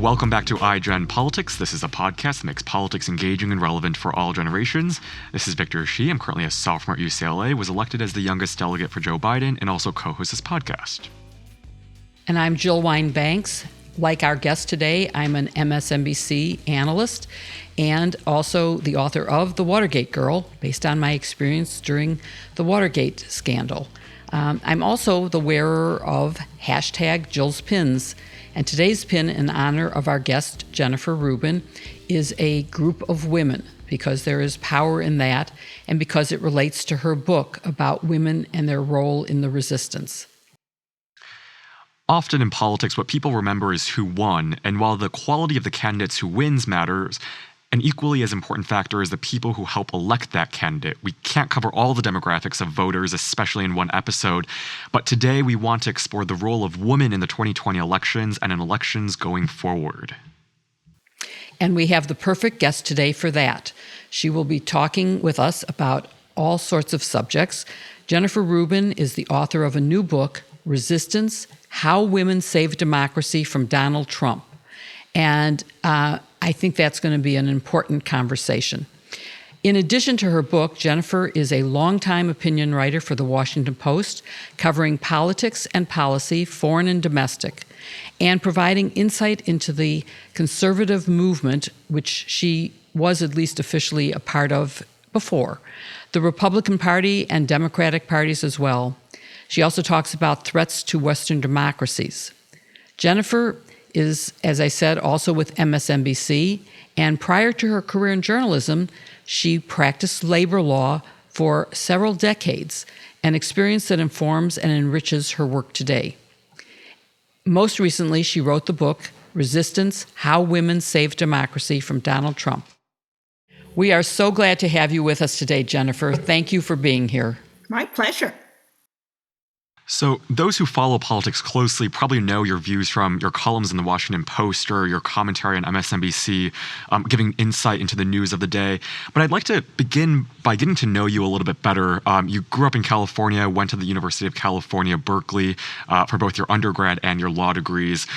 Welcome back to iGen Politics. This is a podcast that makes politics engaging and relevant for all generations. This is Victor Shi. I'm currently a sophomore at UCLA, was elected as the youngest delegate for Joe Biden, and also co-host this podcast. And I'm Jill Wine-Banks. Like our guest today, I'm an MSNBC analyst and also the author of The Watergate Girl, based on my experience during the Watergate scandal. I'm also the wearer of hashtag Jill's Pins, and today's pin in honor of our guest, Jennifer Rubin, is a group of women, because there is power in that and because it relates to her book about women and their role in the resistance. Often in politics, what people remember is who won, and while the quality of the candidates who wins matters, an equally as important factor is the people who help elect that candidate. We can't cover all the demographics of voters, especially in one episode, but today we want to explore the role of women in the 2020 elections and in elections going forward. And we have the perfect guest today for that. She will be talking with us about all sorts of subjects. Jennifer Rubin is the author of a new book, Resistance: How Women Saved Democracy from Donald Trump. And I think that's going to be an important conversation. In addition to her book, Jennifer is a longtime opinion writer for the Washinton Post, covering politics and policy, foreign and domestic, and providing insight into the conservative movement, which she was at least officially a part of before, the Republican Party and Democratic parties as well. She also talks about threats to Western democracies. Jennifer is, as I said, also with MSNBC, and prior to her career in journalism, she practiced labor law for several decades, an experience that informs and enriches her work today. Most recently, she wrote the book, Resistance: How Women Saved Democracy from Donald Trump. We are so glad to have you with us today, Jennifer. Thank you for being here. My pleasure. So those who follow politics closely probably know your views from your columns in the Washinton Post or your commentary on MSNBC, giving insight into the news of the day. But I'd like to begin by getting to know you a little bit better. You grew up in California, went to the University of California, Berkeley, for both your undergrad and your law degrees.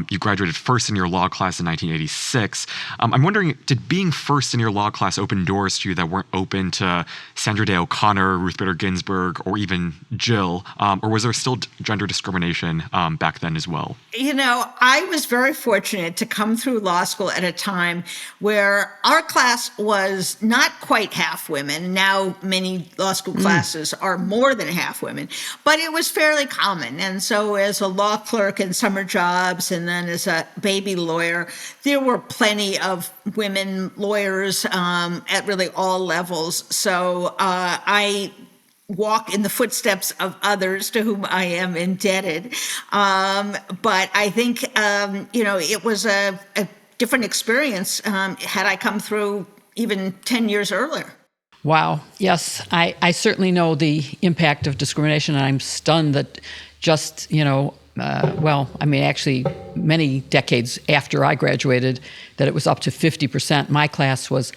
You graduated first in your law class in 1986. I'm wondering, did being first in your law class open doors to you that weren't open to Sandra Day O'Connor, Ruth Bader Ginsburg, or even Jill, or was there still gender discrimination back then as well? You know, I was very fortunate to come through law school at a time where our class was not quite half women. Now many law school classes are more than half women, but it was fairly common. And so as a law clerk in summer jobs and then as a baby lawyer, there were plenty of women lawyers at really all levels. So I walk in the footsteps of others to whom I am indebted. But I think, it was a different experience had I come through even 10 years earlier. Wow. Yes, I certainly know the impact of discrimination, and I'm stunned that just, actually many decades after I graduated, that it was up to 50%. My class was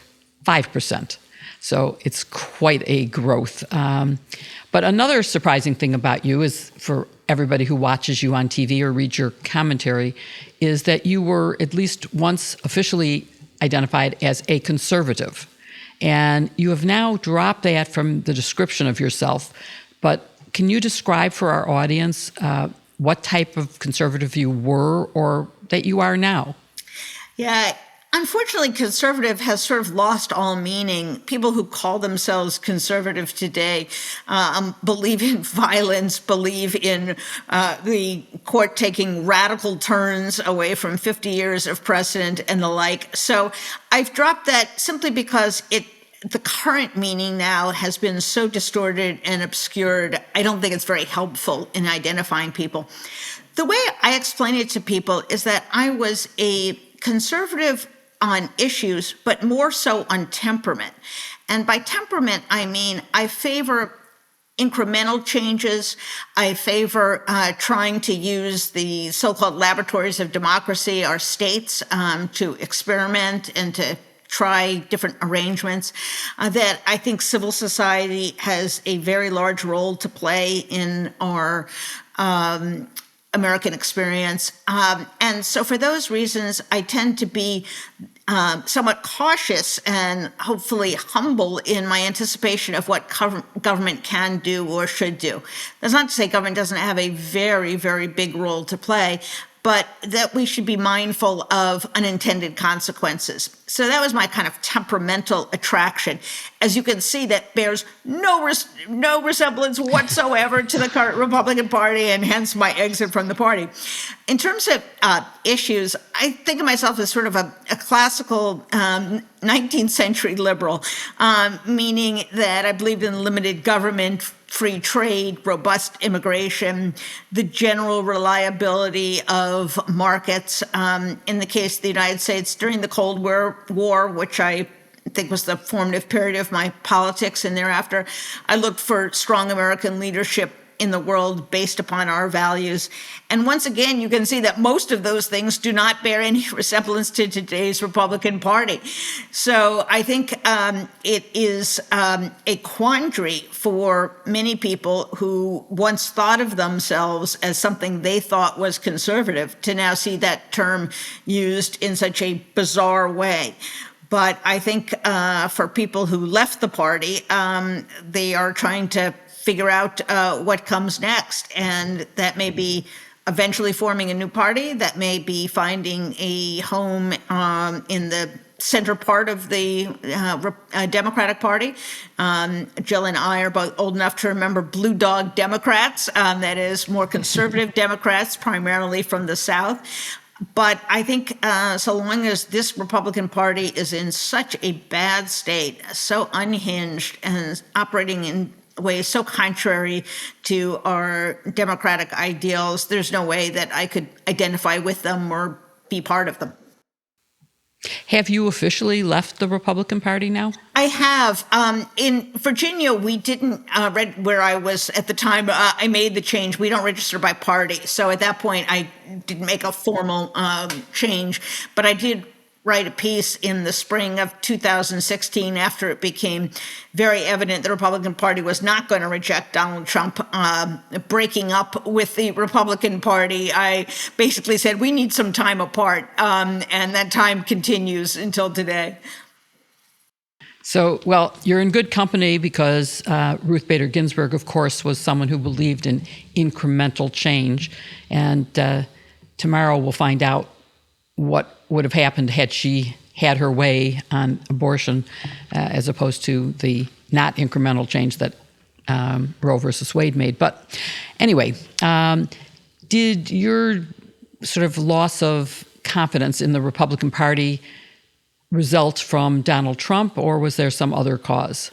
5%. So it's quite a growth. But another surprising thing about you is, for everybody who watches you on TV or reads your commentary, is that you were at least once officially identified as a conservative. And you have now dropped that from the description of yourself. But can you describe for our audience what type of conservative you were or that you are now? Yeah. Unfortunately, conservative has sort of lost all meaning. People who call themselves conservative today believe in violence, believe in the court taking radical turns away from 50 years of precedent and the like. So I've dropped that simply because the current meaning now has been so distorted and obscured. I don't think it's very helpful in identifying people. The way I explain it to people is that I was a conservative on issues, but more so on temperament. And by temperament, I mean I favor incremental changes. I favor trying to use the so-called laboratories of democracy, our states, to experiment and to try different arrangements. That I think civil society has a very large role to play in our American experience. And so for those reasons, I tend to be somewhat cautious and hopefully humble in my anticipation of what government can do or should do. That's not to say government doesn't have a very, very big role to play, but that we should be mindful of unintended consequences. So that was my kind of temperamental attraction. As you can see, that bears no resemblance whatsoever to the current Republican Party, and hence my exit from the party. In terms of issues, I think of myself as sort of a classical 19th century liberal, meaning that I believed in limited government, free trade, robust immigration, the general reliability of markets. In the case of the United States during the Cold War, which I think was the formative period of my politics, and thereafter, I looked for strong American leadership in the world based upon our values. And once again, you can see that most of those things do not bear any resemblance to today's Republican Party. So I think it is a quandary for many people who once thought of themselves as something they thought was conservative to now see that term used in such a bizarre way. But I think for people who left the party, they are trying to figure out what comes next. And that may be eventually forming a new party, that may be finding a home in the center part of the Democratic Party. Jill and I are both old enough to remember Blue Dog Democrats, that is, more conservative Democrats, primarily from the South. But I think so long as this Republican Party is in such a bad state, so unhinged, and operating in ways so contrary to our democratic ideals, there's no way that I could identify with them or be part of them. Have you officially left the Republican Party now? I have. In Virginia, we didn't, where I was at the time, I made the change. We don't register by party. So at that point, I didn't make a formal change. But I did write a piece in the spring of 2016 after it became very evident the Republican Party was not going to reject Donald Trump breaking up with the Republican Party. I basically said, we need some time apart, and that time continues until today. So, well, you're in good company because Ruth Bader Ginsburg, of course, was someone who believed in incremental change. And tomorrow we'll find out what would have happened had she had her way on abortion, as opposed to the not incremental change that Roe versus Wade made. But anyway, did your sort of loss of confidence in the Republican Party result from Donald Trump, or was there some other cause?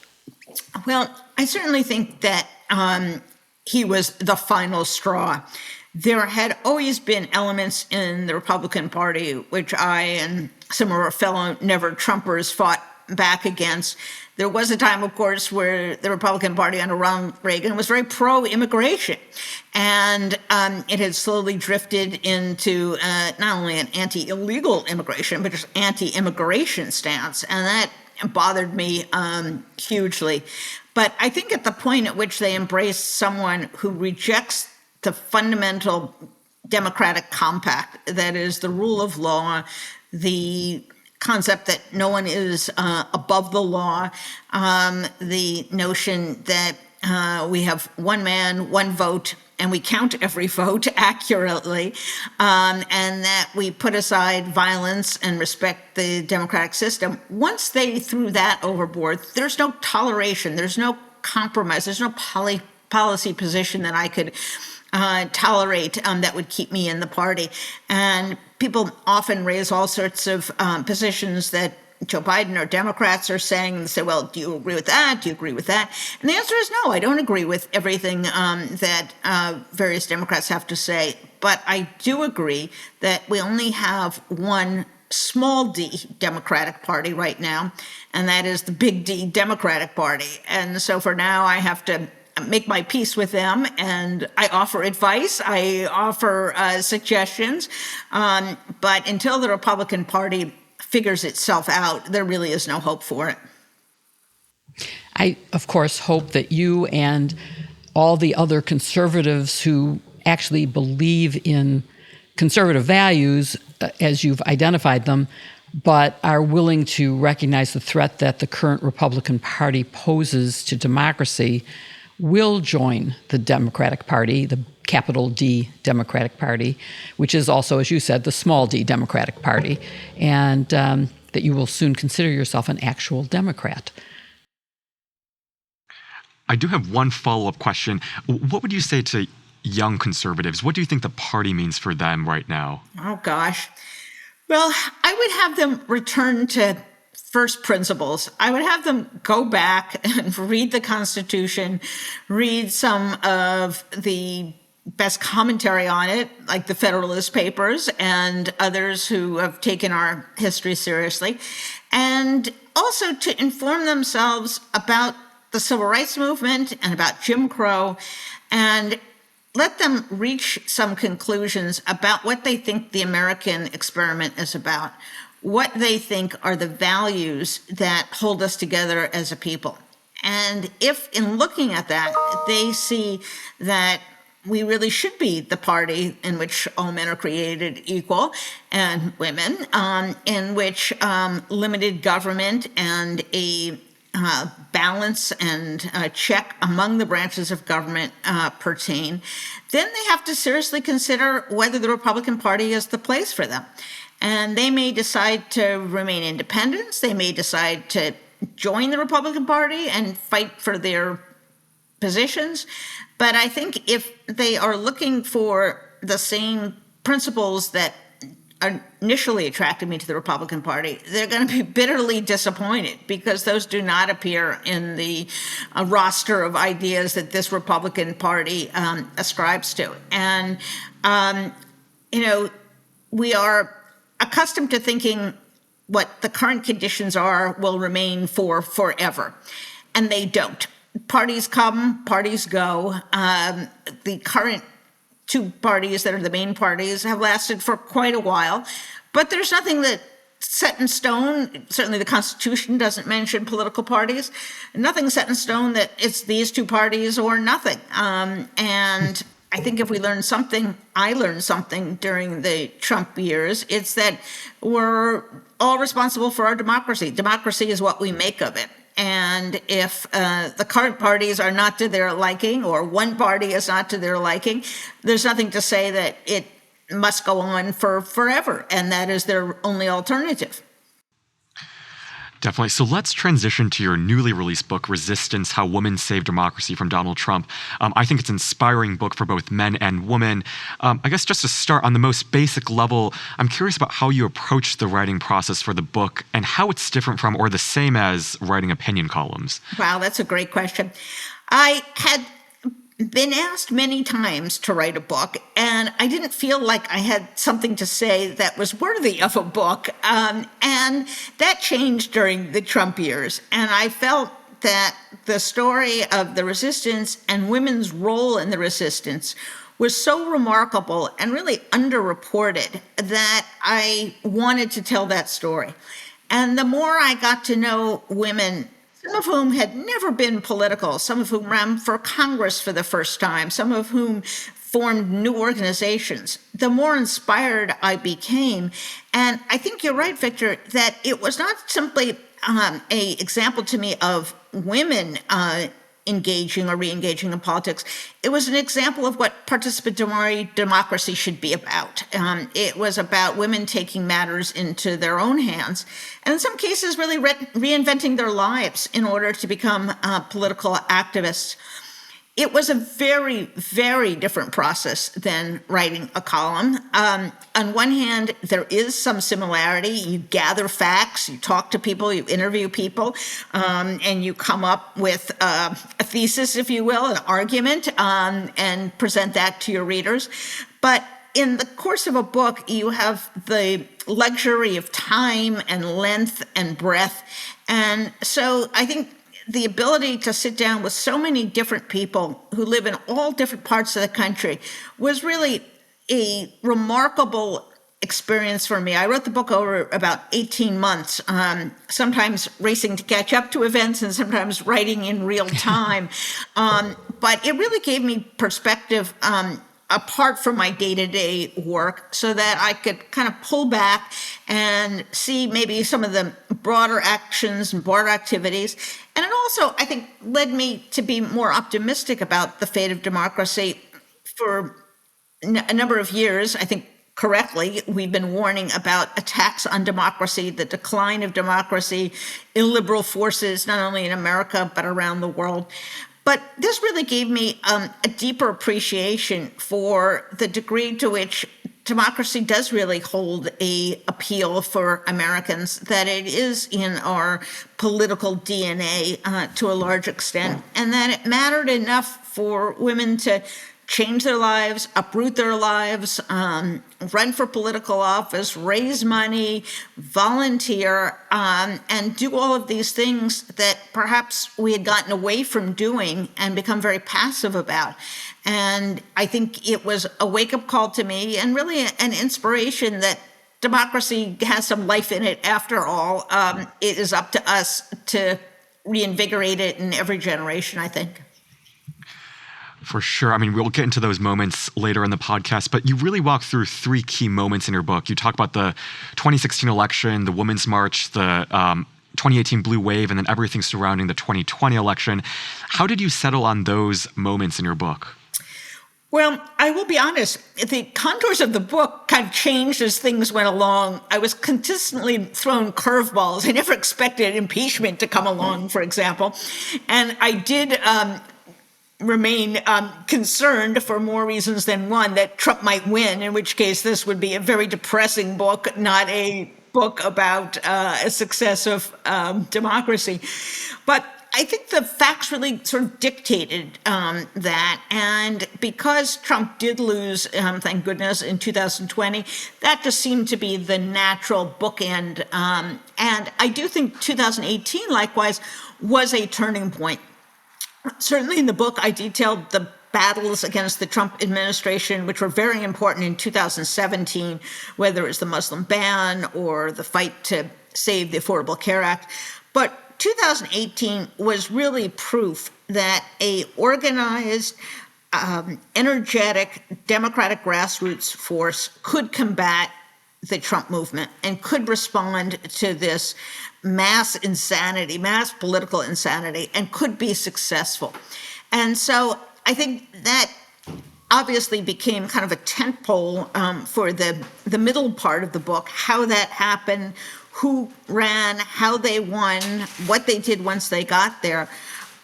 Well, I certainly think that he was the final straw. There had always been elements in the Republican Party which I and some of our fellow never-Trumpers fought back against. There was a time, of course, where the Republican Party under Ronald Reagan was very pro-immigration. And it had slowly drifted into not only an anti-illegal immigration, but just anti-immigration stance. And that bothered me hugely. But I think at the point at which they embrace someone who rejects the fundamental democratic compact, that is the rule of law, the concept that no one is above the law, the notion that we have one man, one vote, and we count every vote accurately, and that we put aside violence and respect the democratic system. Once they threw that overboard, there's no toleration, there's no compromise, there's no policy position that I could tolerate that would keep me in the party. And people often raise all sorts of positions that Joe Biden or Democrats are saying, and say, well, do you agree with that? Do you agree with that? And the answer is no, I don't agree with everything that various Democrats have to say. But I do agree that we only have one small d Democratic Party right now, and that is the big D Democratic Party. And so for now, I have to make my peace with them, and I offer advice, I offer suggestions, but until the Republican Party figures itself out, there really is no hope for it. I, of course, hope that you and all the other conservatives who actually believe in conservative values as you've identified them, but are willing to recognize the threat that the current Republican Party poses to democracy, will join the Democratic Party, the capital D Democratic Party, which is also, as you said, the small d Democratic Party, and that you will soon consider yourself an actual Democrat. I do have one follow-up question. What would you say to young conservatives? What do you think the party means for them right now? Oh, gosh. Well, I would have them return to first principles. I would have them go back and read the Constitution, read some of the best commentary on it, like the Federalist Papers and others who have taken our history seriously, and also to inform themselves about the Civil Rights Movement and about Jim Crow, and let them reach some conclusions about what they think the American experiment is about, what they think are the values that hold us together as a people. And if in looking at that, they see that we really should be the party in which all men are created equal, and women, in which limited government and a balance and check among the branches of government pertain, then they have to seriously consider whether the Republican Party is the place for them. And they may decide to remain independents. They may decide to join the Republican Party and fight for their positions. But I think if they are looking for the same principles that initially attracted me to the Republican Party, they're going to be bitterly disappointed because those do not appear in the roster of ideas that this Republican Party ascribes to. And, we are accustomed to thinking what the current conditions are will remain for forever, and they don't. Parties come, parties go. The current two parties that are the main parties have lasted for quite a while, but there's nothing that's set in stone. Certainly the Constitution doesn't mention political parties. Nothing set in stone that it's these two parties or nothing. And I think if we learn something, I learned something during the Trump years, it's that we're all responsible for our democracy. Democracy is what we make of it. And if the current parties are not to their liking, or one party is not to their liking, there's nothing to say that it must go on for forever, and that is their only alternative. Definitely. So let's transition to your newly released book, Resistance: How Women Saved Democracy from Donald Trump. I think it's an inspiring book for both men and women. I guess just to start on the most basic level, I'm curious about how you approach the writing process for the book and how it's different from or the same as writing opinion columns. Wow, that's a great question. I had been asked many times to write a book, and I didn't feel like I had something to say that was worthy of a book. And that changed during the Trump years. And I felt that the story of the resistance and women's role in the resistance was so remarkable and really underreported that I wanted to tell that story. And the more I got to know women, some of whom had never been political, some of whom ran for Congress for the first time, some of whom formed new organizations, the more inspired I became. And I think you're right, Victor, that it was not simply an example to me of women engaging or re-engaging in politics. It was an example of what participatory democracy should be about. It was about women taking matters into their own hands, and in some cases really reinventing their lives in order to become political activists. It was a very, very different process than writing a column. On one hand, there is some similarity. You gather facts, you talk to people, you interview people, and you come up with a thesis, if you will, an argument, and present that to your readers. But in the course of a book, you have the luxury of time and length and breadth. And so I think the ability to sit down with so many different people who live in all different parts of the country was really a remarkable experience for me. I wrote the book over about 18 months, sometimes racing to catch up to events and sometimes writing in real time. But it really gave me perspective apart from my day-to-day work so that I could kind of pull back and see maybe some of the broader actions and broader activities. And it also, I think, led me to be more optimistic about the fate of democracy. For a number of years, I think correctly, we've been warning about attacks on democracy, the decline of democracy, illiberal forces, not only in America, but around the world. But this really gave me a deeper appreciation for the degree to which democracy does really hold an appeal for Americans, that it is in our political DNA to a large extent, and that it mattered enough for women to change their lives, uproot their lives, run for political office, raise money, volunteer, and do all of these things that perhaps we had gotten away from doing and become very passive about. And I think it was a wake-up call to me and really an inspiration that democracy has some life in it after all. It is up to us to reinvigorate it in every generation, I think. For sure. I mean, we'll get into those moments later in the podcast, but you really walk through three key moments in your book. You talk about the 2016 election, the Women's March, the 2018 Blue Wave, and then everything surrounding the 2020 election. How did you settle on those moments in your book? Well, I will be honest, the contours of the book kind of changed as things went along. I was consistently thrown curveballs. I never expected impeachment to come along, for example. And I did remain concerned for more reasons than one that Trump might win, in which case this would be a very depressing book, not a book about a success of democracy. But I think the facts really sort of dictated that. And because Trump did lose, thank goodness, in 2020, that just seemed to be the natural bookend. And I do think 2018, likewise, was a turning point. Certainly in the book, I detailed the battles against the Trump administration, which were very important in 2017, whether it was the Muslim ban or the fight to save the Affordable Care Act. But 2018 was really proof that a organized, energetic, democratic grassroots force could combat the Trump movement and could respond to this mass insanity, mass political insanity, and could be successful. And so I think that obviously became kind of a tentpole for the middle part of the book, how that happened, who ran, how they won, what they did once they got there.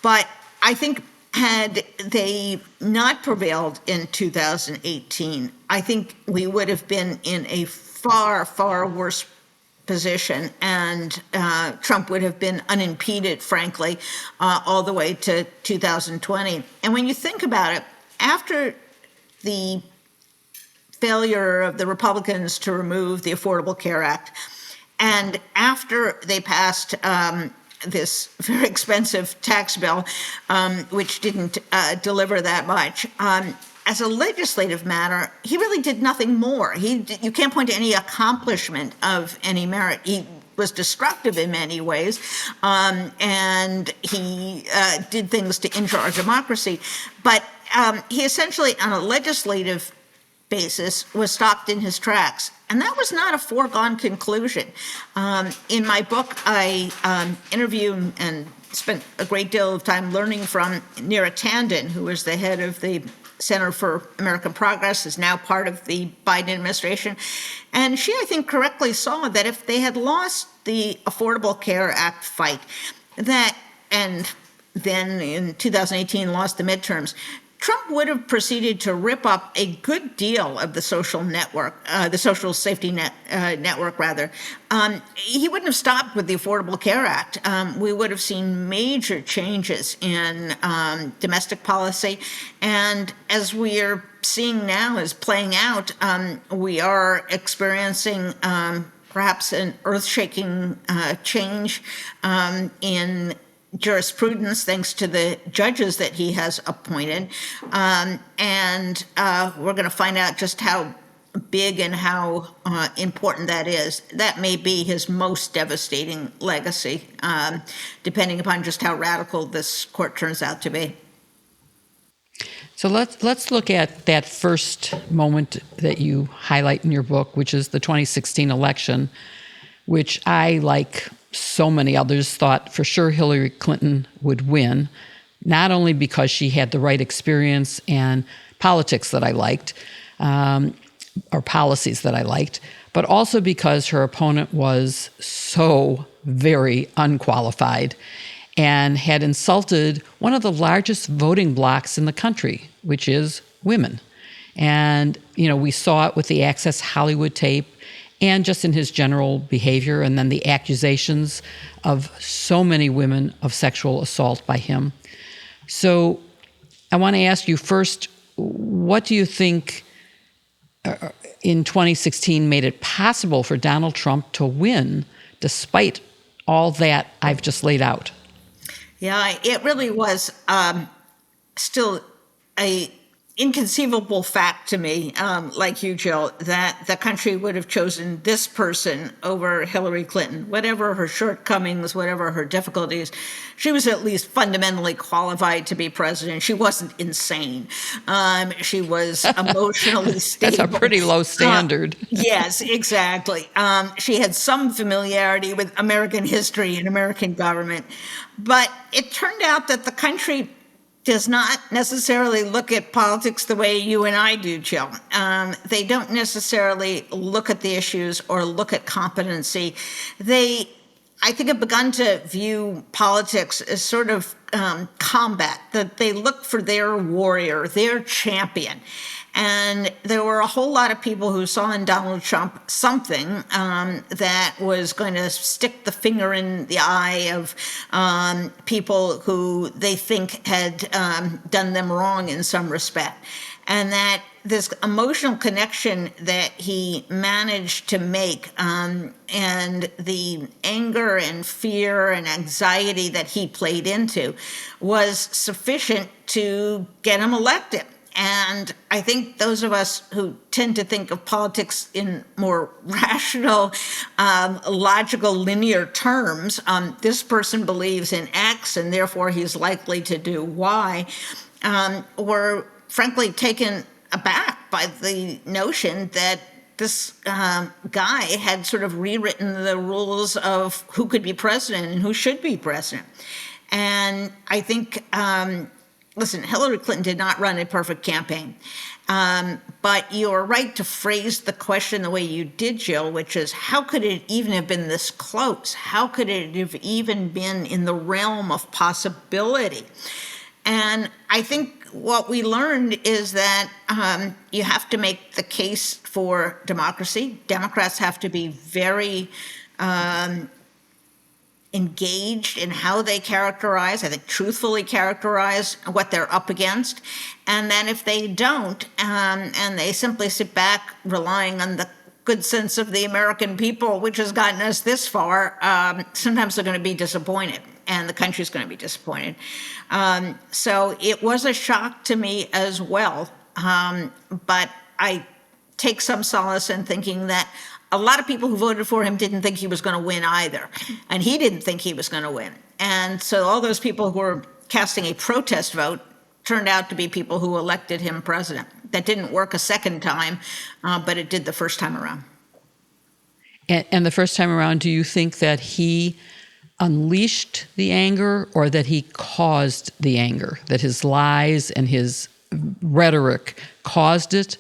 But I think had they not prevailed in 2018, I think we would have been in a far, far worse position, and Trump would have been unimpeded, frankly, all the way to 2020. And when you think about it, after the failure of the Republicans to remove the Affordable Care Act, and after they passed this very expensive tax bill, which didn't deliver that much, as a legislative matter, he really did nothing more. You can't point to any accomplishment of any merit. He was destructive in many ways, and he did things to injure our democracy. But he essentially, on a legislative basis, was stopped in his tracks. And that was not a foregone conclusion. In my book, I interviewed and spent a great deal of time learning from Neera Tanden, who was the head of the Center for American Progress, is now part of the Biden administration. And she, I think, correctly saw that if they had lost the Affordable Care Act fight, and then in 2018 lost the midterms, Trump would have proceeded to rip up a good deal of the social network, the social safety network, rather. He wouldn't have stopped with the Affordable Care Act. We would have seen major changes in domestic policy. And as we are seeing now is playing out, we are experiencing perhaps an earth-shaking change in jurisprudence, thanks to the judges that he has appointed. And we're going to find out just how big and how important that is. That may be his most devastating legacy, depending upon just how radical this court turns out to be. So let's look at that first moment that you highlight in your book, which is the 2016 election, which I, like so many others, thought for sure Hillary Clinton would win, not only because she had the right experience and politics that I liked, or policies that I liked, but also because her opponent was so very unqualified and had insulted one of the largest voting blocs in the country, which is women. And, we saw it with the Access Hollywood tape and just in his general behavior, and then the accusations of so many women of sexual assault by him. So I want to ask you first, what do you think in 2016 made it possible for Donald Trump to win despite all that I've just laid out? Yeah, it really was still a inconceivable fact to me, like you, Jill, that the country would have chosen this person over Hillary Clinton. Whatever her shortcomings, whatever her difficulties, she was at least fundamentally qualified to be president. She wasn't insane. She was emotionally stable. That's a pretty low standard. Yes, exactly. She had some familiarity with American history and American government. But it turned out that the country does not necessarily look at politics the way you and I do, Jill. They don't necessarily look at the issues or look at competency. They, I think, have begun to view politics as sort of combat, that they look for their warrior, their champion. And there were a whole lot of people who saw in Donald Trump something that was going to stick the finger in the eye of people who they think had done them wrong in some respect. And that this emotional connection that he managed to make and the anger and fear and anxiety that he played into was sufficient to get him elected. And I think those of us who tend to think of politics in more rational, logical, linear terms, this person believes in X and therefore he's likely to do Y, were frankly taken aback by the notion that this guy had sort of rewritten the rules of who could be president and who should be president. And I think listen, Hillary Clinton did not run a perfect campaign. But you're right to phrase the question the way you did, Jill, which is, how could it even have been this close? How could it have even been in the realm of possibility? And I think what we learned is that you have to make the case for democracy. Democrats have to be very engaged in how they characterize, I think truthfully characterize what they're up against. And then if they don't, and they simply sit back relying on the good sense of the American people, which has gotten us this far, sometimes they're going to be disappointed, and the country's going to be disappointed. So it was a shock to me as well. But I take some solace in thinking that a lot of people who voted for him didn't think he was going to win either. And he didn't think he was going to win. And so all those people who were casting a protest vote turned out to be people who elected him president. That didn't work a second time, but it did the first time around. And the first time around, do you think that he unleashed the anger or that he caused the anger, that his lies and his rhetoric caused it?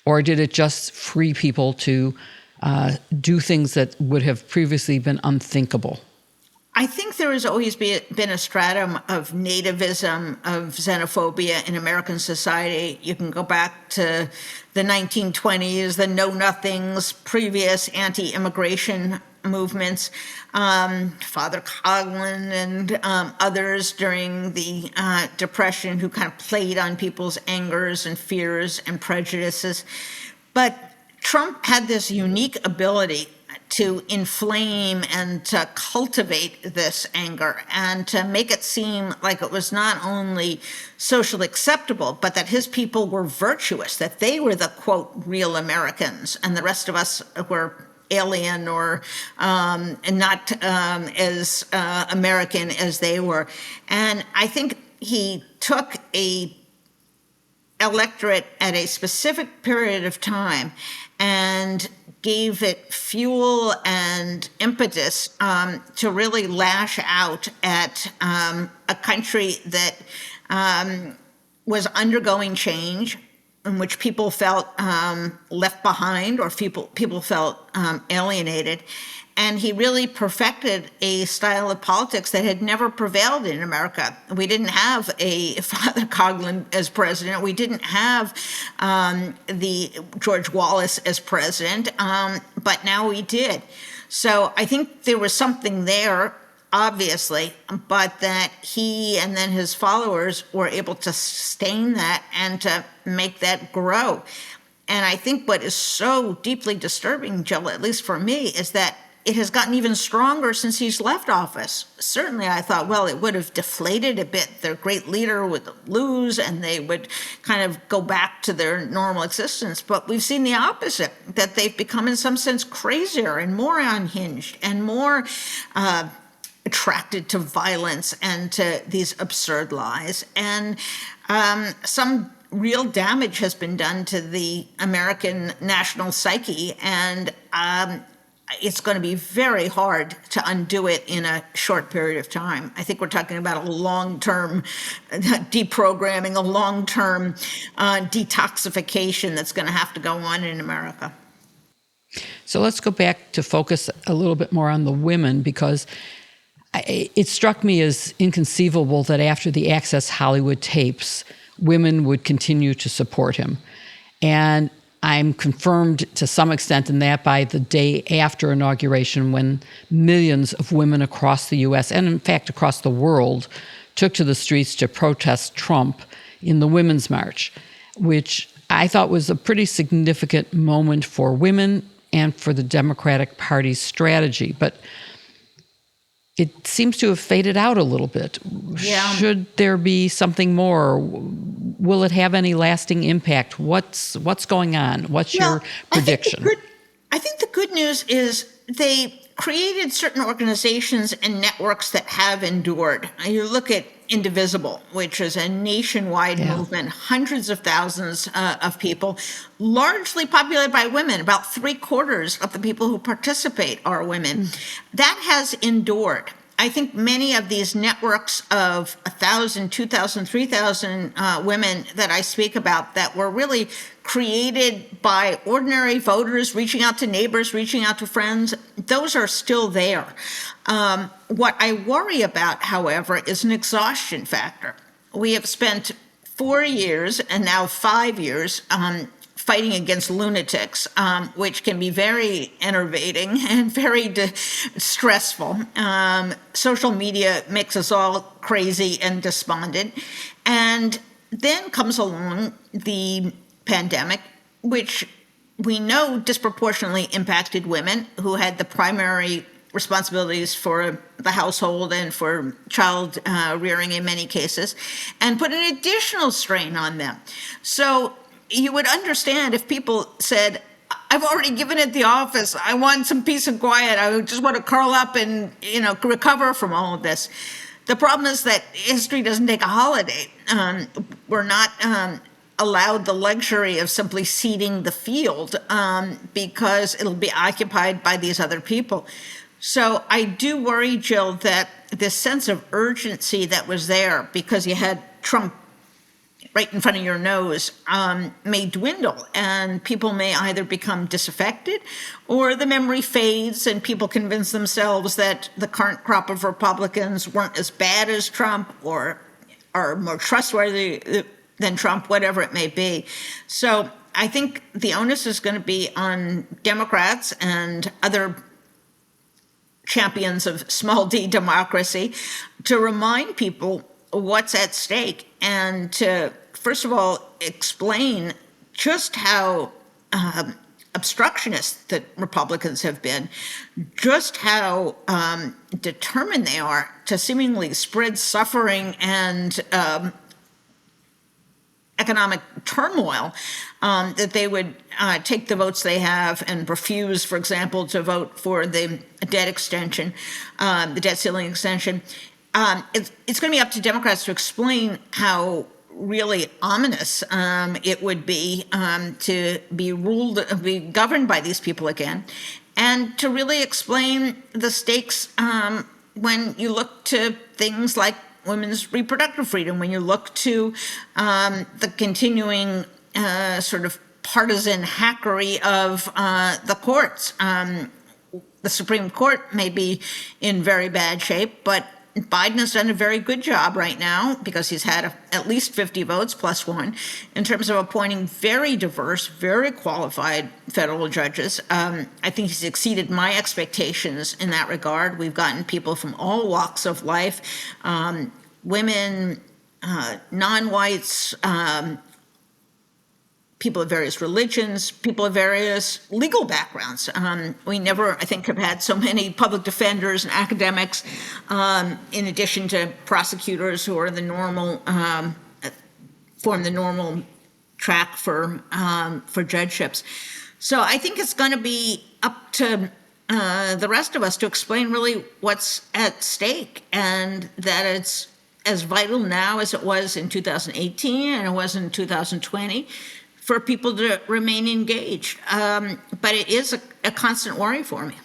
Or did it just free people to do things that would have previously been unthinkable? I think there has always been a stratum of nativism, of xenophobia in American society. You can go back to the 1920s, the Know-Nothings, previous anti-immigration movements, Father Coughlin and others during the Depression who kind of played on people's angers and fears and prejudices. But Trump had this unique ability to inflame and to cultivate this anger and to make it seem like it was not only socially acceptable, but that his people were virtuous, that they were the, quote, real Americans, and the rest of us were alien or not as American as they were. And I think he took a electorate at a specific period of time and gave it fuel and impetus to really lash out at a country that was undergoing change, in which people felt left behind, or people felt alienated. And he really perfected a style of politics that had never prevailed in America. We didn't have a Father Coughlin as president. We didn't have the George Wallace as president, but now we did. So I think there was something there, obviously, but that he and then his followers were able to sustain that and to make that grow. And I think what is so deeply disturbing, Jill, at least for me, is that it has gotten even stronger since he's left office. Certainly, I thought, well, it would have deflated a bit. Their great leader would lose, and they would kind of go back to their normal existence. But we've seen the opposite, that they've become, in some sense, crazier and more unhinged and more attracted to violence and to these absurd lies. And some real damage has been done to the American national psyche, and it's going to be very hard to undo it in a short period of time. I think we're talking about a long-term deprogramming, a long-term detoxification that's going to have to go on in America. So let's go back to focus a little bit more on the women, because it struck me as inconceivable that after the Access Hollywood tapes, women would continue to support him. And I'm confirmed to some extent in that by the day after inauguration, when millions of women across the U.S. and, in fact, across the world took to the streets to protest Trump in the Women's March, which I thought was a pretty significant moment for women and for the Democratic Party's strategy. But it seems to have faded out a little bit. Yeah. Should there be something more? Will it have any lasting impact? What's going on? What's your prediction? I think the good news is they created certain organizations and networks that have endured. You look at Indivisible, which is a nationwide movement, hundreds of thousands of people, largely populated by women. About 3/4 of the people who participate are women. That has endured. I think many of these networks of 1,000, 2,000, 3,000 women that I speak about that were really created by ordinary voters, reaching out to neighbors, reaching out to friends, those are still there. What I worry about, however, is an exhaustion factor. We have spent 4 years and now 5 years fighting against lunatics, which can be very enervating and very stressful. Social media makes us all crazy and despondent. And then comes along the pandemic, which we know disproportionately impacted women who had the primary responsibilities for the household and for child rearing in many cases, and put an additional strain on them. So you would understand if people said, I've already given it the office. I want some peace and quiet. I just want to curl up and, recover from all of this. The problem is that history doesn't take a holiday. We're not allowed the luxury of simply ceding the field because it'll be occupied by these other people. So I do worry, Jill, that this sense of urgency that was there because you had Trump right in front of your nose may dwindle, and people may either become disaffected or the memory fades and people convince themselves that the current crop of Republicans weren't as bad as Trump or are more trustworthy than Trump, whatever it may be. So I think the onus is going to be on Democrats and other champions of small d democracy to remind people what's at stake and to, first of all, explain just how obstructionist the Republicans have been, just how determined they are to seemingly spread suffering and economic turmoil, that they would take the votes they have and refuse, for example, to vote for the debt extension, the debt ceiling extension. It's going to be up to Democrats to explain how really ominous it would be to be governed by these people again, and to really explain the stakes when you look to things like women's reproductive freedom, when you look to the continuing sort of partisan hackery of the courts. The Supreme Court may be in very bad shape, but Biden has done a very good job right now, because he's had at least 50 votes plus one, in terms of appointing very diverse, very qualified federal judges. I think he's exceeded my expectations in that regard. We've gotten people from all walks of life, women, non-whites, people of various religions, people of various legal backgrounds. We never, I think, have had so many public defenders and academics, in addition to prosecutors who are the normal, form the normal track for judgeships. So I think it's going to be up to the rest of us to explain really what's at stake, and that it's as vital now as it was in 2018 and it was in 2020. For people to remain engaged. But it is a constant worry for me.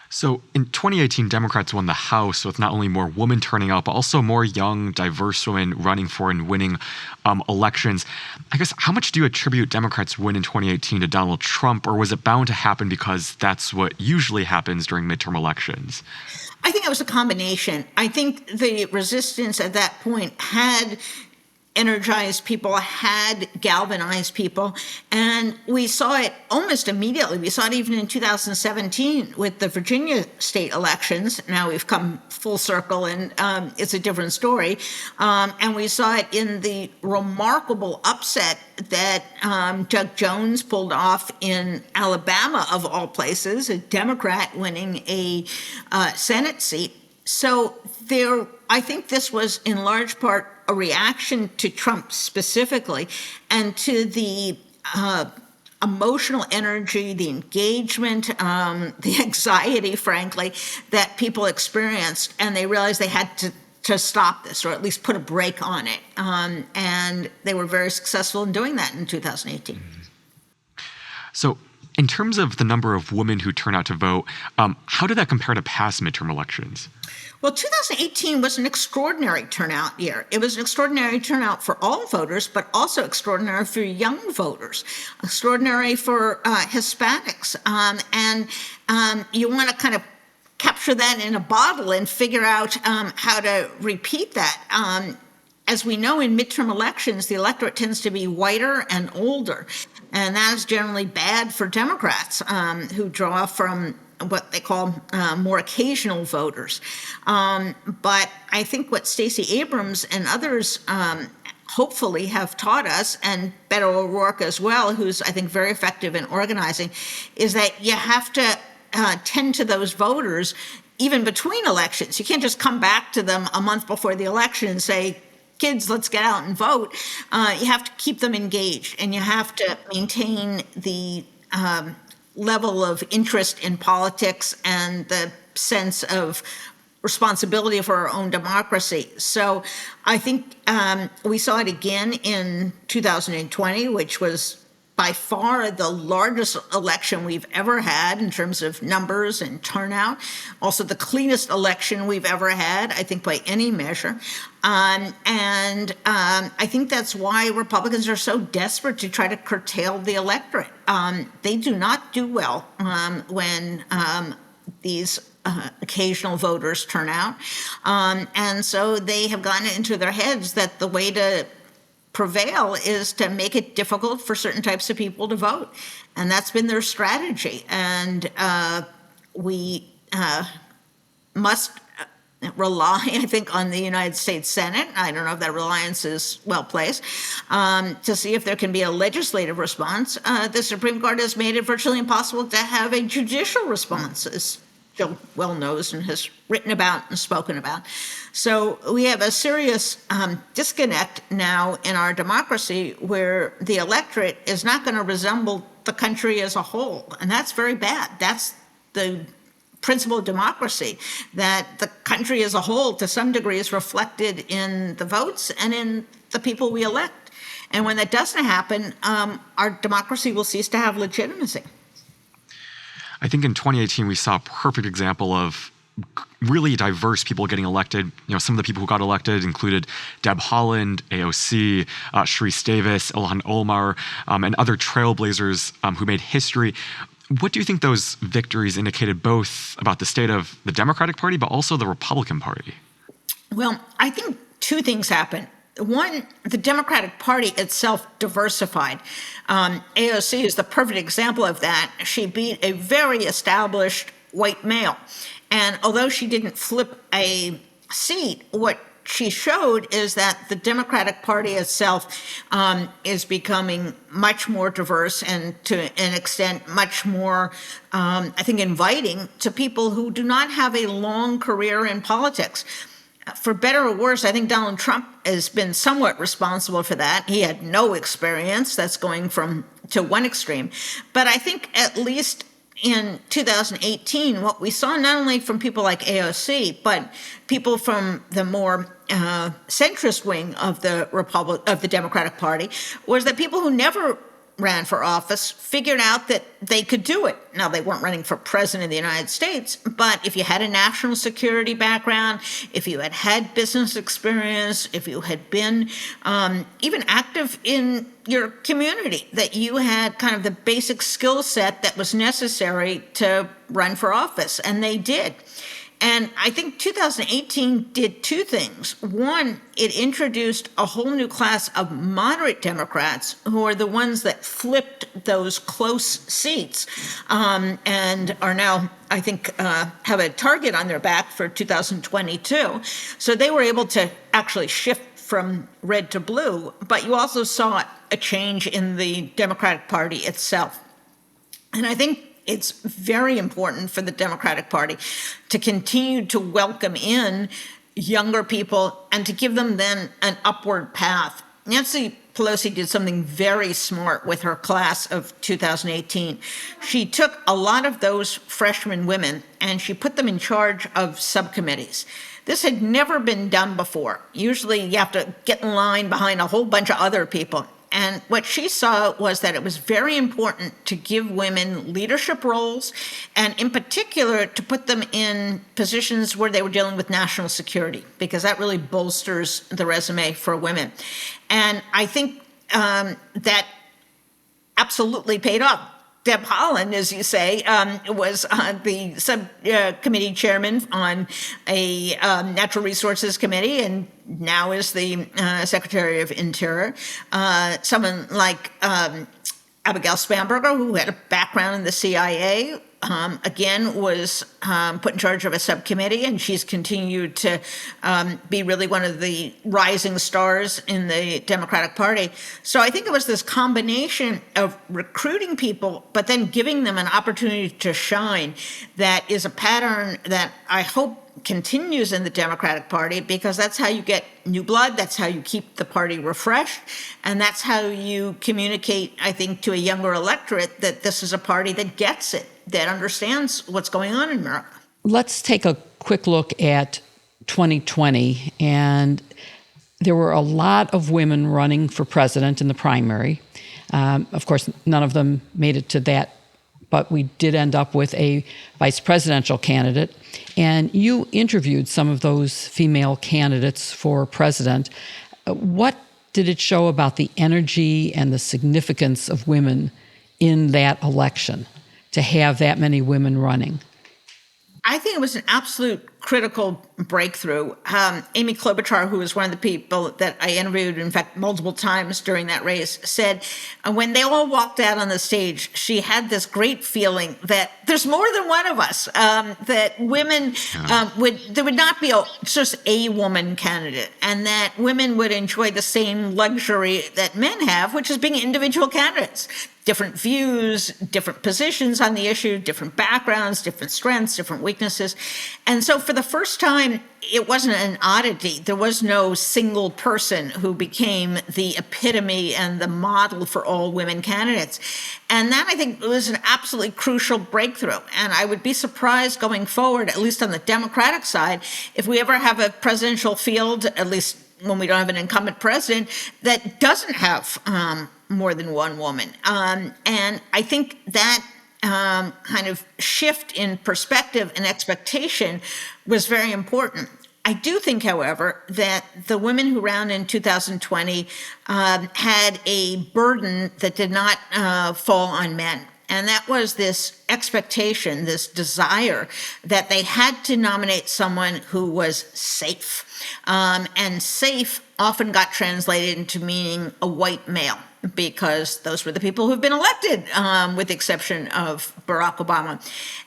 So in 2018, Democrats won the House with not only more women turning out, but also more young, diverse women running for and winning elections. I guess, how much do you attribute Democrats' win in 2018 to Donald Trump, or was it bound to happen because that's what usually happens during midterm elections? I think it was a combination. I think the resistance at that point had energized people, had galvanized people, and we saw it almost immediately. We saw it even in 2017 with the Virginia state elections. Now we've come full circle, and it's a different story. And we saw it in the remarkable upset that Doug Jones pulled off in Alabama, of all places, a Democrat winning a Senate seat. So I think this was in large part a reaction to Trump specifically, and to the emotional energy, the engagement, the anxiety, frankly, that people experienced, and they realized they had to stop this, or at least put a brake on it. And they were very successful in doing that in 2018. So in terms of the number of women who turn out to vote, how did that compare to past midterm elections? Well, 2018 was an extraordinary turnout year. It was an extraordinary turnout for all voters, but also extraordinary for young voters, extraordinary for Hispanics. And you want to kind of capture that in a bottle and figure out how to repeat that. As we know, in midterm elections, the electorate tends to be whiter and older, and that is generally bad for Democrats who draw from what they call more occasional voters. But I think what Stacey Abrams and others hopefully have taught us, and Beto O'Rourke as well, who's, I think, very effective in organizing, is that you have to tend to those voters even between elections. You can't just come back to them a month before the election and say, kids, let's get out and vote. You have to keep them engaged, and you have to maintain the level of interest in politics and the sense of responsibility for our own democracy. So I think we saw it again in 2020, which was by far the largest election we've ever had in terms of numbers and turnout. Also the cleanest election we've ever had, I think, by any measure. And I think that's why Republicans are so desperate to try to curtail the electorate. They do not do well when these occasional voters turn out. And so they have gotten it into their heads that the way to prevail is to make it difficult for certain types of people to vote. And that's been their strategy. And we must rely, I think, on the United States Senate. I don't know if that reliance is well placed, to see if there can be a legislative response. The Supreme Court has made it virtually impossible to have a judicial response, as Jill well knows and has written about and spoken about. So we have a serious disconnect now in our democracy, where the electorate is not going to resemble the country as a whole. And that's very bad. That's the principle of democracy, that the country as a whole, to some degree, is reflected in the votes and in the people we elect. And when that doesn't happen, our democracy will cease to have legitimacy. I think in 2018, we saw a perfect example of really diverse people getting elected. You know, some of the people who got elected included Deb Haaland, AOC, Sharice Davis, Ilhan Omar, and other trailblazers who made history. What do you think those victories indicated both about the state of the Democratic Party, but also the Republican Party? Well, I think two things happened. One, the Democratic Party itself diversified. AOC is the perfect example of that. She beat a very established white male. And although she didn't flip a seat, what she showed is that the Democratic Party itself is becoming much more diverse and, to an extent, much more, I think, inviting to people who do not have a long career in politics. For better or worse, I think Donald Trump has been somewhat responsible for that. He had no experience. That's going to one extreme. But I think at least in 2018, what we saw not only from people like AOC, but people from the more centrist wing of the Democratic Party, was that people who never ran for office figured out that they could do it. Now, they weren't running for president of the United States, but if you had a national security background, if you had had business experience, if you had been even active in your community, that you had kind of the basic skill set that was necessary to run for office, and they did. And I think 2018 did two things. One, it introduced a whole new class of moderate Democrats who are the ones that flipped those close seats and are now, I think, have a target on their back for 2022. So they were able to actually shift from red to blue. But you also saw a change in the Democratic Party itself. And I think it's very important for the Democratic Party to continue to welcome in younger people and to give them then an upward path. Nancy Pelosi did something very smart with her class of 2018. She took a lot of those freshman women and she put them in charge of subcommittees. This had never been done before. Usually you have to get in line behind a whole bunch of other people. And what she saw was that it was very important to give women leadership roles, and in particular, to put them in positions where they were dealing with national security, because that really bolsters the resume for women. And I think that absolutely paid off. Deb Haaland, as you say, was the subcommittee chairman on a natural resources committee and now is the Secretary of Interior. Someone like Abigail Spanberger, who had a background in the CIA, again, was put in charge of a subcommittee, and she's continued to be really one of the rising stars in the Democratic Party. So I think it was this combination of recruiting people, but then giving them an opportunity to shine that is a pattern that I hope continues in the Democratic Party, because that's how you get new blood, that's how you keep the party refreshed, and that's how you communicate, I think, to a younger electorate that this is a party that gets it, that understands what's going on in America. Let's take a quick look at 2020, and there were a lot of women running for president in the primary. Of course, none of them made it to that, but we did end up with a vice presidential candidate. And you interviewed some of those female candidates for president. What did it show about the energy and the significance of women in that election to have that many women running? I think it was an absolute critical breakthrough. Amy Klobuchar, who was one of the people that I interviewed, in fact, multiple times during that race, said when they all walked out on the stage, she had this great feeling that there's more than one of us, that women there would not be just a woman candidate, and that women would enjoy the same luxury that men have, which is being individual candidates. different views, different positions on the issue, different backgrounds, different strengths, different weaknesses. And so for the first time, it wasn't an oddity. There was no single person who became the epitome and the model for all women candidates. And that, I think, was an absolutely crucial breakthrough. And I would be surprised going forward, at least on the Democratic side, if we ever have a presidential field, at least when we don't have an incumbent president, that doesn't have more than one woman. And I think that kind of shift in perspective and expectation was very important. I do think, however, that the women who ran in 2020 had a burden that did not fall on men. And that was this expectation, this desire that they had to nominate someone who was safe. And safe often got translated into meaning a white male, because those were the people who've been elected, with the exception of Barack Obama.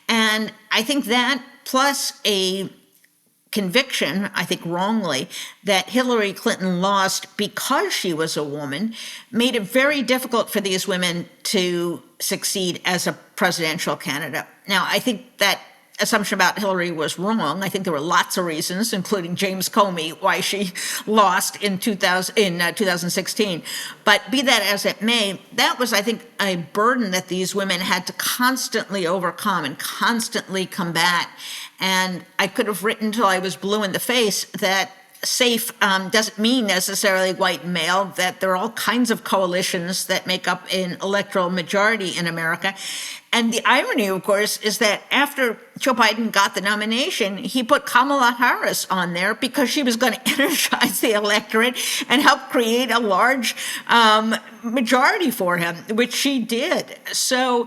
And I think that, plus a conviction, I think wrongly, that Hillary Clinton lost because she was a woman, made it very difficult for these women to succeed as a presidential candidate. Now, I think that assumption about Hillary was wrong. I think there were lots of reasons, including James Comey, why she lost in 2016. But be that as it may, that was, I think, a burden that these women had to constantly overcome and constantly combat. And I could have written till I was blue in the face that safe doesn't mean necessarily white and male, that there are all kinds of coalitions that make up an electoral majority in America. And the irony, of course, is that after Joe Biden got the nomination, he put Kamala Harris on there because she was going to energize the electorate and help create a large majority for him, which she did. So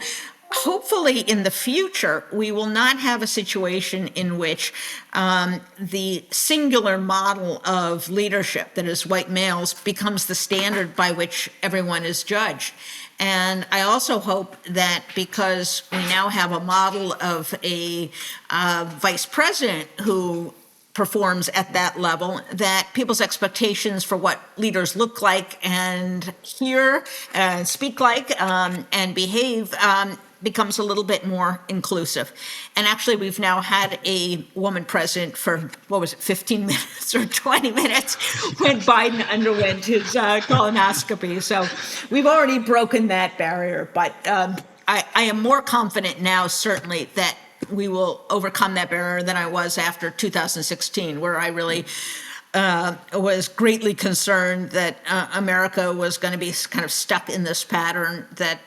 hopefully in the future, we will not have a situation in which the singular model of leadership, that is white males, becomes the standard by which everyone is judged. And I also hope that because we now have a model of a vice president who performs at that level, that people's expectations for what leaders look like and hear and speak like and behave becomes a little bit more inclusive. And actually, we've now had a woman president for, 15 minutes or 20 minutes when Biden underwent his colonoscopy. So we've already broken that barrier. But I am more confident now, certainly, that we will overcome that barrier than I was after 2016, where I really was greatly concerned that America was going to be kind of stuck in this pattern that,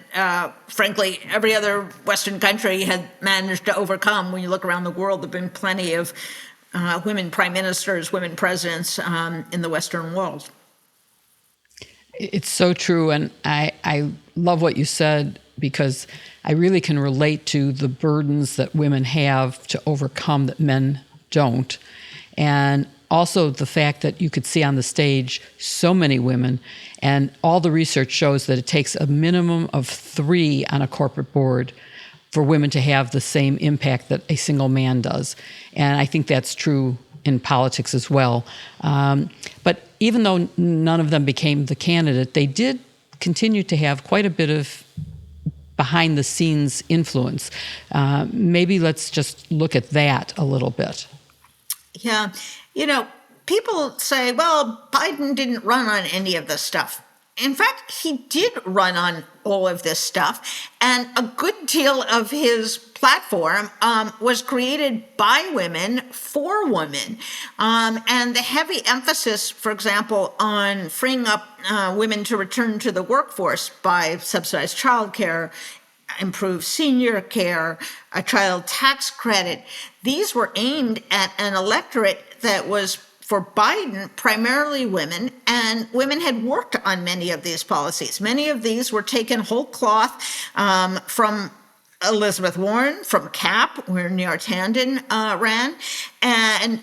frankly, every other Western country had managed to overcome. When you look around the world, there have been plenty of women prime ministers, women presidents in the Western world. It's so true, and I love what you said, because I really can relate to the burdens that women have to overcome that men don't. And also the fact that you could see on the stage so many women, and all the research shows that it takes a minimum of 3 on a corporate board for women to have the same impact that a single man does. And I think that's true in politics as well. But even though none of them became the candidate, they did continue to have quite a bit of behind-the-scenes influence. Maybe let's just look at that a little bit. Yeah. You know, people say, well, Biden didn't run on any of this stuff. In fact, he did run on all of this stuff. And a good deal of his platform was created by women for women. And the heavy emphasis, for example, on freeing up women to return to the workforce by subsidized childcare, improved senior care, a child tax credit, these were aimed at an electorate that was, for Biden, primarily women, and women had worked on many of these policies. Many of these were taken whole cloth from Elizabeth Warren, from CAP, where Neera Tanden ran, and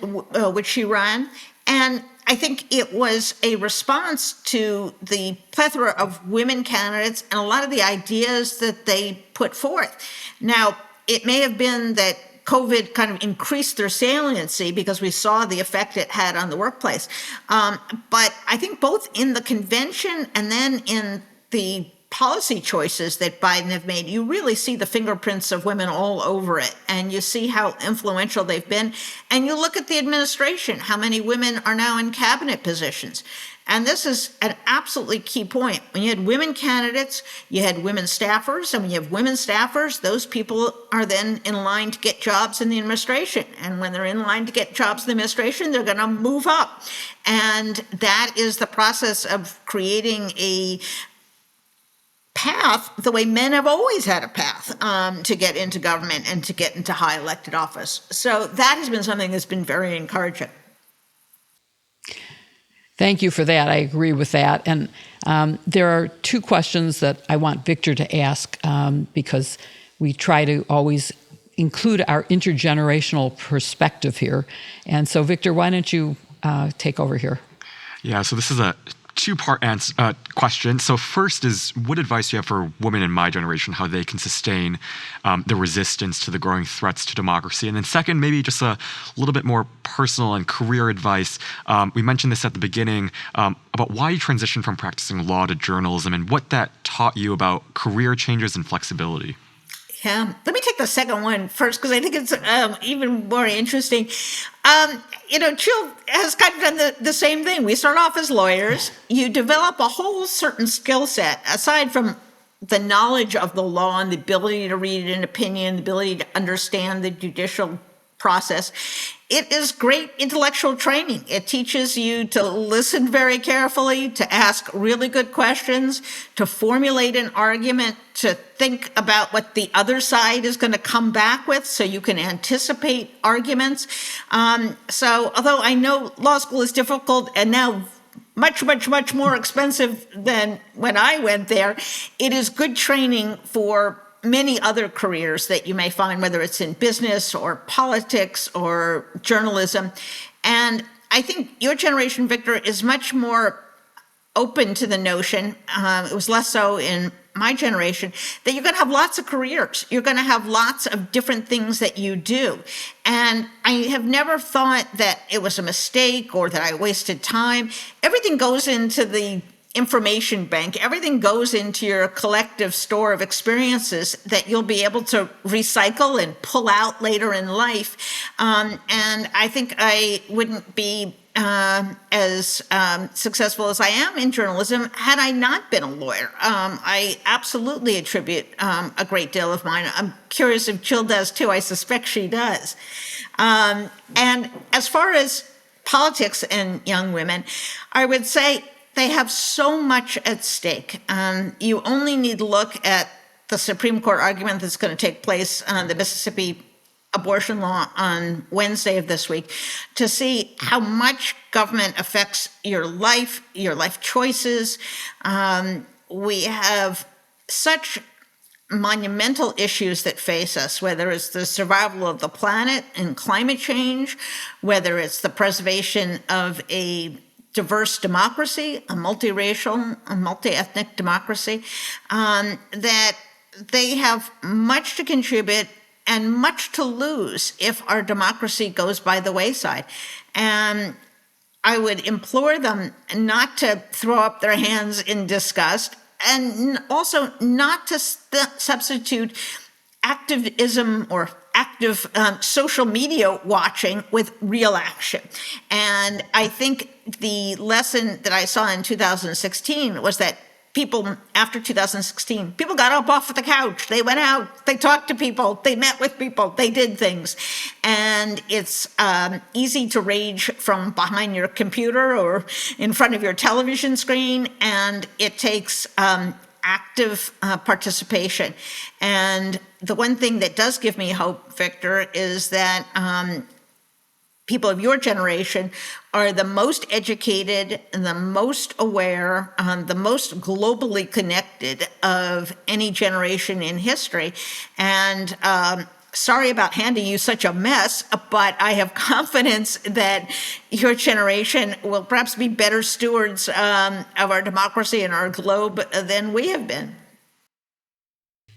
which she ran. And I think it was a response to the plethora of women candidates and a lot of the ideas that they put forth. Now, it may have been that COVID kind of increased their saliency because we saw the effect it had on the workplace. But I think both in the convention and then in the policy choices that Biden have made, you really see the fingerprints of women all over it. And you see how influential they've been. And you look at the administration, how many women are now in cabinet positions. And this is an absolutely key point. When you had women candidates, you had women staffers. And when you have women staffers, those people are then in line to get jobs in the administration. And when they're in line to get jobs in the administration, they're going to move up. And that is the process of creating a path the way men have always had a path to get into government and to get into high elected office. So that has been something that's been very encouraging. Thank you for that. I agree with that. And there are two questions that I want Victor to ask because we try to always include our intergenerational perspective here. And so, Victor, why don't you take over here? Yeah, so this is a two-part question. So first is, what advice do you have for women in my generation, how they can sustain the resistance to the growing threats to democracy? And then second, maybe just a little bit more personal and career advice. We mentioned this at the beginning about why you transitioned from practicing law to journalism and what that taught you about career changes and flexibility. Yeah, let me take the second one first because I think it's even more interesting. Jill has kind of done the same thing. We start off as lawyers. You develop a whole certain skill set, aside from the knowledge of the law and the ability to read an opinion, the ability to understand the judicial process. It is great intellectual training. It teaches you to listen very carefully, to ask really good questions, to formulate an argument, to think about what the other side is going to come back with so you can anticipate arguments. So although I know law school is difficult and now much, much, much more expensive than when I went there, it is good training for many other careers that you may find, whether it's in business or politics or journalism. And I think your generation, Victor, is much more open to the notion, it was less so in my generation, that you're going to have lots of careers. You're going to have lots of different things that you do. And I have never thought that it was a mistake or that I wasted time. Everything goes into the information bank. Everything goes into your collective store of experiences that you'll be able to recycle and pull out later in life. And I think I wouldn't be as successful as I am in journalism had I not been a lawyer. I absolutely attribute a great deal of mine. I'm curious if Jill does too. I suspect she does. And as far as politics and young women, I would say they have so much at stake. You only need to look at the Supreme Court argument that's going to take place on the Mississippi abortion law on Wednesday of this week to see how much government affects your life choices. We have such monumental issues that face us, whether it's the survival of the planet and climate change, whether it's the preservation of a diverse democracy, a multiracial, a multi-ethnic democracy, that they have much to contribute and much to lose if our democracy goes by the wayside. And I would implore them not to throw up their hands in disgust and also not to substitute activism or active social media watching with real action. And I think the lesson that I saw in 2016 was that people, after 2016, people got up off the couch, they went out, they talked to people, they met with people, they did things. And it's easy to rage from behind your computer or in front of your television screen, and it takes active participation. And the one thing that does give me hope, Victor, is that people of your generation are the most educated and the most aware, the most globally connected of any generation in history. And sorry about handing you such a mess, but I have confidence that your generation will perhaps be better stewards of our democracy and our globe than we have been.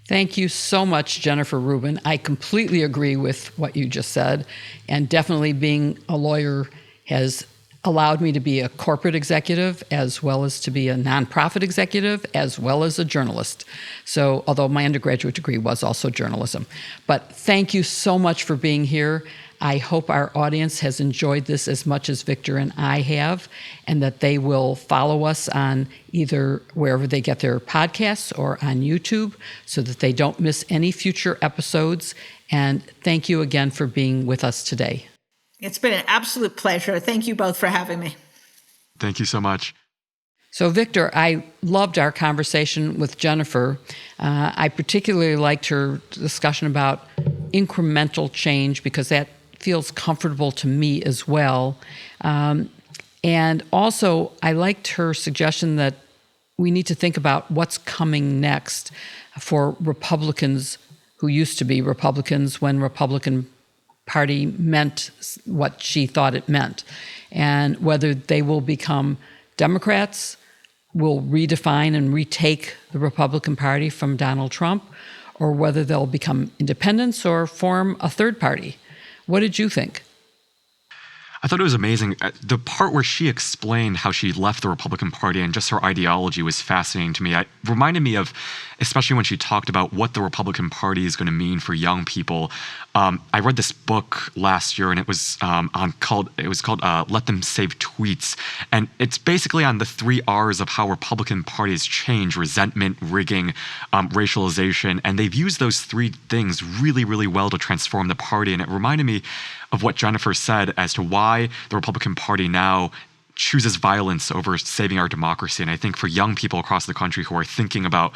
Thank you so much, Jennifer Rubin. I completely agree with what you just said. And definitely being a lawyer has allowed me to be a corporate executive as well as to be a nonprofit executive as well as a journalist. So, although my undergraduate degree was also journalism. But thank you so much for being here. I hope our audience has enjoyed this as much as Victor and I have, and that they will follow us on either wherever they get their podcasts or on YouTube so that they don't miss any future episodes. And thank you again for being with us today. It's been an absolute pleasure. Thank you both for having me. Thank you so much. So, Victor, I loved our conversation with Jennifer. I particularly liked her discussion about incremental change because that feels comfortable to me as well. And also, I liked her suggestion that we need to think about what's coming next for Republicans who used to be Republicans when Republican Party meant what she thought it meant, and whether they will become Democrats, will redefine and retake the Republican Party from Donald Trump, or whether they'll become independents or form a third party. What did you think? I thought it was amazing. The part where she explained how she left the Republican Party and just her ideology was fascinating to me. It reminded me of, especially when she talked about what the Republican Party is going to mean for young people. I read this book last year, and it was called "Let Them Save Tweets," and it's basically on the 3 R's of how Republican parties change: resentment, rigging, racialization, and they've used those 3 things really, really well to transform the party. And it reminded me of what Jennifer said as to why the Republican Party now chooses violence over saving our democracy. And I think for young people across the country who are thinking about,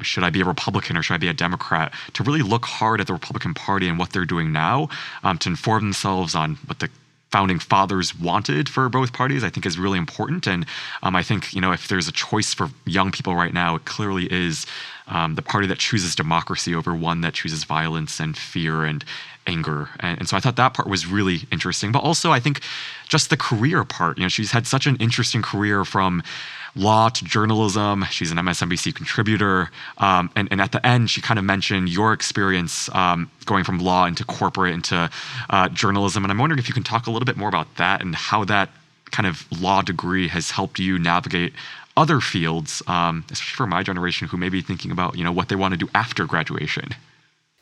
should I be a Republican or should I be a Democrat, to really look hard at the Republican Party and what they're doing now, to inform themselves on what the founding fathers wanted for both parties, I think is really important. And I think, if there's a choice for young people right now, it clearly is the party that chooses democracy over one that chooses violence and fear and anger. And so I thought that part was really interesting. But also I think just the career part, she's had such an interesting career from law to journalism. She's an MSNBC contributor. And at the end, she kind of mentioned your experience going from law into corporate into journalism. And I'm wondering if you can talk a little bit more about that and how that kind of law degree has helped you navigate other fields, especially for my generation who may be thinking about, what they want to do after graduation.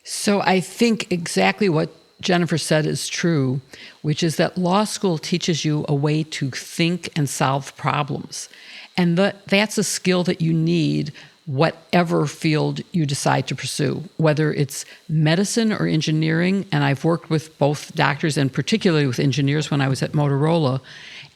So I think exactly what Jennifer said is true, which is that law school teaches you a way to think and solve problems. And that's a skill that you need whatever field you decide to pursue, whether it's medicine or engineering. And I've worked with both doctors and particularly with engineers when I was at Motorola.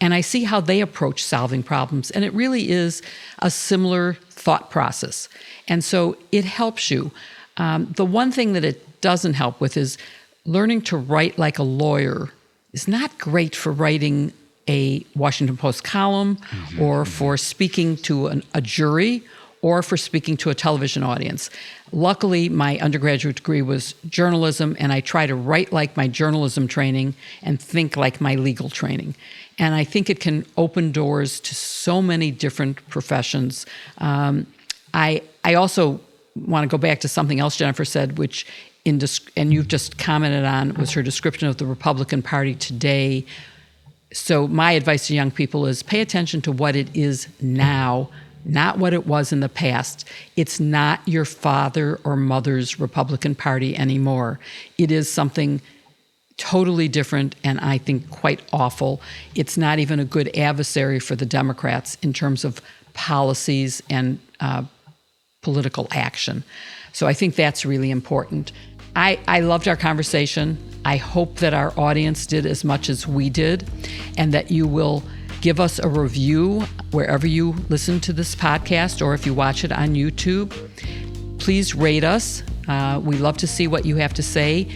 And I see how they approach solving problems. And it really is a similar thought process. And so it helps you. The one thing that it doesn't help with is learning to write like a lawyer is not great for writing a Washington Post column or for speaking to a jury or for speaking to a television audience. Luckily, my undergraduate degree was journalism, and I try to write like my journalism training and think like my legal training. And I think it can open doors to so many different professions. I also want to go back to something else Jennifer said, which and you've just commented on, was her description of the Republican Party today. So my advice to young people is pay attention to what it is now, not what it was in the past. It's not your father or mother's Republican Party anymore. It is something totally different and I think quite awful. It's not even a good adversary for the Democrats in terms of policies and political action. So I think that's really important. I loved our conversation. I hope that our audience did as much as we did, and that you will give us a review wherever you listen to this podcast or if you watch it on YouTube. Please rate us. We love to see what you have to say.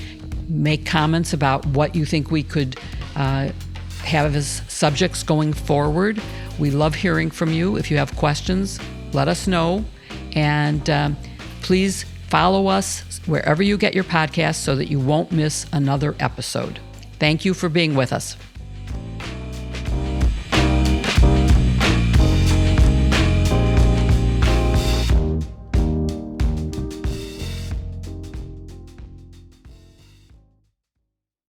Make comments about what you think we could have as subjects going forward. We love hearing from you. If you have questions, let us know. And please follow us wherever you get your podcasts so that you won't miss another episode. Thank you for being with us.